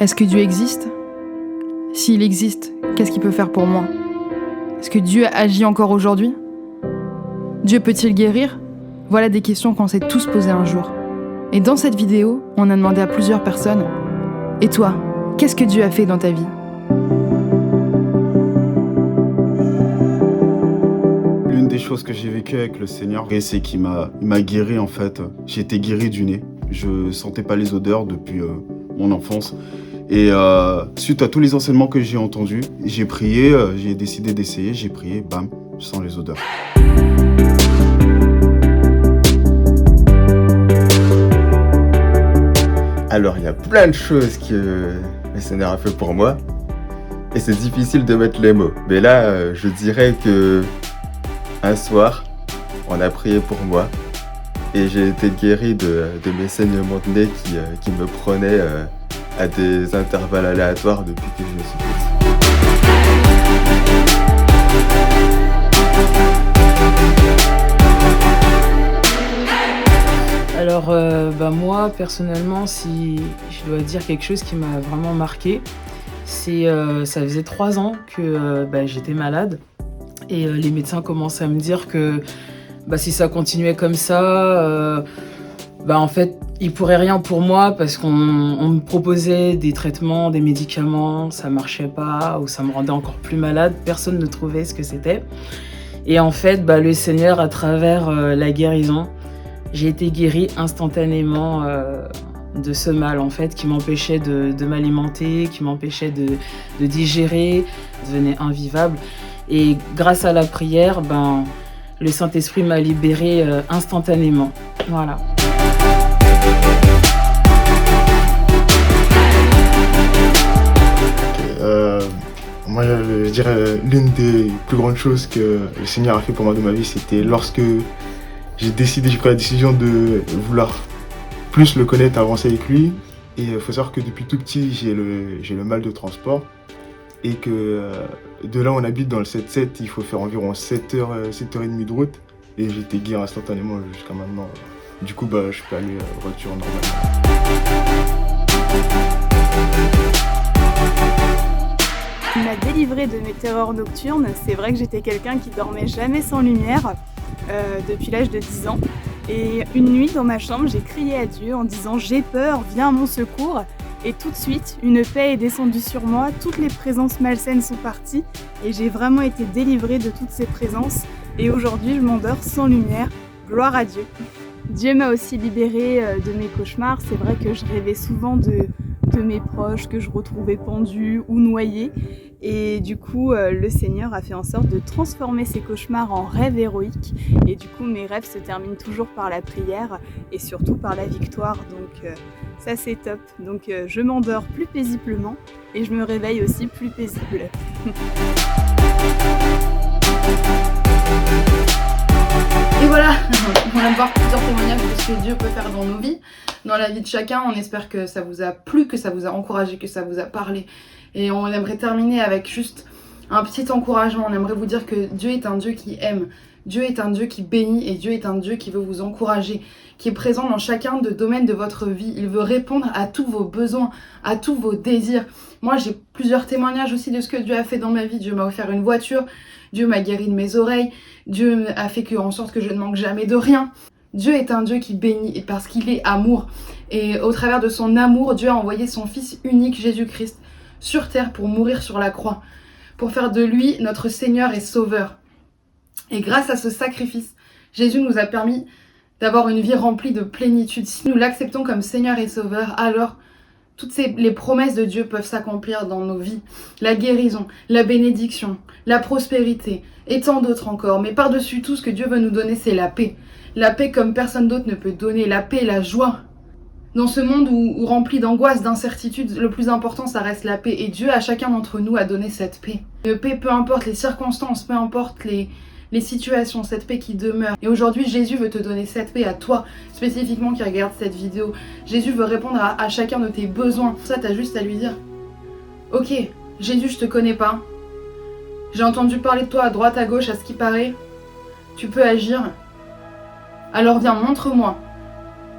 Est-ce que Dieu existe ? S'il existe, qu'est-ce qu'il peut faire pour moi ? Est-ce que Dieu agit encore aujourd'hui ? Dieu peut-il guérir ? Voilà des questions qu'on s'est tous posées un jour. Et dans cette vidéo, on a demandé à plusieurs personnes « Et toi, qu'est-ce que Dieu a fait dans ta vie ?» L'une des choses que j'ai vécues avec le Seigneur, c'est qu'il m'a guéri en fait. J'ai été guéri du nez. Je sentais pas les odeurs depuis mon enfance. Et suite à tous les enseignements que j'ai entendus, j'ai prié, j'ai décidé d'essayer, j'ai prié, bam, je sens les odeurs. Alors, il y a plein de choses que le Seigneur a fait pour moi. Et c'est difficile de mettre les mots. Mais là, je dirais que un soir, on a prié pour moi. Et j'ai été guéri de mes saignements de nez qui me prenaient à des intervalles aléatoires depuis que je suis petit. Alors moi personnellement, si je dois dire quelque chose qui m'a vraiment marqué, c'est ça faisait 3 ans que j'étais malade et les médecins commençaient à me dire que si ça continuait comme ça, en fait ils pourraient rien pour moi parce qu'on me proposait des traitements, des médicaments, ça marchait pas ou ça me rendait encore plus malade, personne ne trouvait ce que c'était. Et en fait le Seigneur à travers la guérison, j'ai été guérie instantanément de ce mal en fait qui m'empêchait de m'alimenter, qui m'empêchait de digérer, devenait invivable. Et grâce à la prière, le Saint-Esprit m'a libérée instantanément. Voilà. Moi, je dirais l'une des plus grandes choses que le Seigneur a fait pour moi dans ma vie, c'était lorsque j'ai pris la décision de vouloir plus le connaître, avancer avec lui. Et il faut savoir que depuis tout petit, j'ai le mal de transport. Et que de là où on habite dans le 7-7, il faut faire environ 7h30 de route. Et j'ai été guéri instantanément jusqu'à maintenant. Du coup, je peux aller voiture normalement. Il m'a délivrée de mes terreurs nocturnes. C'est vrai que j'étais quelqu'un qui dormait jamais sans lumière depuis l'âge de 10 ans. Et une nuit dans ma chambre, j'ai crié à Dieu en disant « J'ai peur, viens à mon secours ». Et tout de suite, une paix est descendue sur moi, toutes les présences malsaines sont parties et j'ai vraiment été délivrée de toutes ces présences. Et aujourd'hui, je m'endors sans lumière. Gloire à Dieu. Dieu m'a aussi libérée de mes cauchemars. C'est vrai que je rêvais souvent de mes proches que je retrouvais pendus ou noyés. Et du coup, le Seigneur a fait en sorte de transformer ces cauchemars en rêves héroïques. Et du coup, mes rêves se terminent toujours par la prière et surtout par la victoire. Donc ça, c'est top. Donc je m'endors plus paisiblement et je me réveille aussi plus paisible. Et voilà, on vient de voir plusieurs témoignages de ce que Dieu peut faire dans nos vies, dans la vie de chacun. On espère que ça vous a plu, que ça vous a encouragé, que ça vous a parlé. Et on aimerait terminer avec juste un petit encouragement. On aimerait vous dire que Dieu est un Dieu qui aime, Dieu est un Dieu qui bénit et Dieu est un Dieu qui veut vous encourager, qui est présent dans chacun des domaines de votre vie. Il veut répondre à tous vos besoins, à tous vos désirs. Moi, j'ai plusieurs témoignages aussi de ce que Dieu a fait dans ma vie. Dieu m'a offert une voiture, Dieu m'a guéri de mes oreilles, Dieu a fait en sorte que je ne manque jamais de rien. Dieu est un Dieu qui bénit parce qu'il est amour. Et au travers de son amour, Dieu a envoyé son Fils unique, Jésus-Christ, sur terre pour mourir sur la croix, pour faire de lui notre Seigneur et Sauveur. Et grâce à ce sacrifice, Jésus nous a permis d'avoir une vie remplie de plénitude. Si nous l'acceptons comme Seigneur et Sauveur, alors toutes les promesses de Dieu peuvent s'accomplir dans nos vies. La guérison, la bénédiction, la prospérité et tant d'autres encore. Mais par-dessus tout, ce que Dieu veut nous donner, c'est la paix. La paix comme personne d'autre ne peut donner. La paix et la joie. Dans ce monde où rempli d'angoisse, d'incertitude, le plus important, ça reste la paix. Et Dieu, à chacun d'entre nous, a donné cette paix. Une paix, peu importe les circonstances, peu importe les situations, cette paix qui demeure. Et aujourd'hui, Jésus veut te donner cette paix à toi, spécifiquement qui regarde cette vidéo. Jésus veut répondre à chacun de tes besoins. Pour ça, t'as juste à lui dire « Ok, Jésus, je te connais pas. J'ai entendu parler de toi à droite, à gauche, à ce qui paraît. Tu peux agir. Alors viens, montre-moi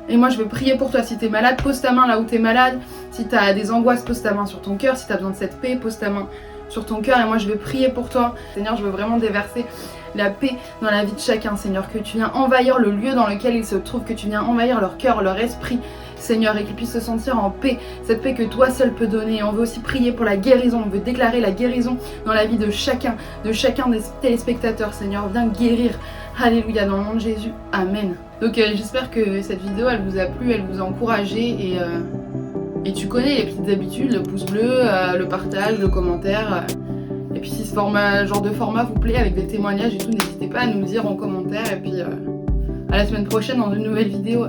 Et moi je veux prier pour toi. Si t'es malade, pose ta main là où t'es malade. Si t'as des angoisses, pose ta main sur ton cœur. Si t'as besoin de cette paix, pose ta main sur ton cœur. Et moi je veux prier pour toi. Seigneur, je veux vraiment déverser la paix dans la vie de chacun, Seigneur. Que tu viens envahir le lieu dans lequel ils se trouvent. Que tu viens envahir leur cœur, leur esprit, Seigneur. Et qu'ils puissent se sentir en paix. Cette paix que toi seul peux donner. Et on veut aussi prier pour la guérison. On veut déclarer la guérison dans la vie de chacun des téléspectateurs, Seigneur. Viens guérir. Alléluia, dans le nom de Jésus. Amen. Donc j'espère que cette vidéo elle vous a plu, elle vous a encouragé et tu connais les petites habitudes, le pouce bleu, le partage, le commentaire. Et puis si ce genre de format vous plaît avec des témoignages et tout, n'hésitez pas à nous le dire en commentaire. Et puis à la semaine prochaine dans une nouvelle vidéo.